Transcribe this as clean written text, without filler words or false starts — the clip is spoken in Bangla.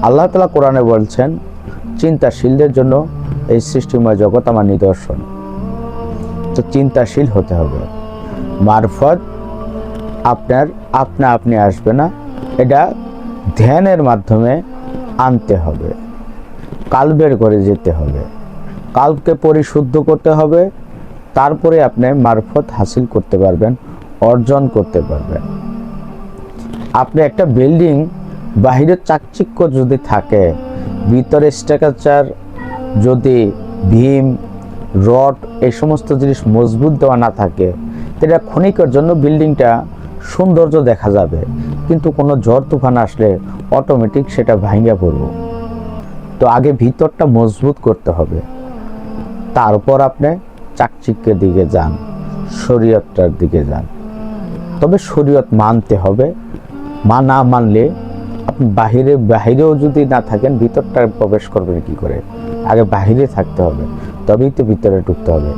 আল্লাহ তাআলা কোরআনে বলছেন, চিন্তাশীলদের জন্য এই সৃষ্টিময় জগৎ আমার নিদর্শন। তো চিন্তাশীল হতে হবে। মারফত আপনি আসবে না, এটা ধ্যানের মাধ্যমে আনতে হবে। কালবের করে যেতে হবে, কালকে পরিশুদ্ধ করতে হবে, তারপরে আপনি মারফত হাসিল করতে পারবেন, অর্জন করতে পারবেন। আপনি একটা বিল্ডিং বাহিরের চাকচিক্য যদি থাকে, ভিতরে স্ট্রাকচার যদি ভীম রড এই সমস্ত জিনিস মজবুত দেওয়া না থাকে, এটা ক্ষণিকের জন্য বিল্ডিংটা সৌন্দর্য দেখা যাবে, কিন্তু কোনো ঝড় তুফান আসলে অটোমেটিক সেটা ভাঙিয়া পড়বে। তো আগে ভিতরটা মজবুত করতে হবে, তারপর আপনি চাকচিক্যের দিকে যান, শরীয়তটার দিকে যান। তবে শরীয়ত মানতে হবে, না মানলে আপনি বাহিরেও যদি না থাকেন, ভিতরটা প্রবেশ করবেন কি করে? আগে বাহিরে থাকতে হবে, তবেই তো ভিতরে ঢুকতে হবে।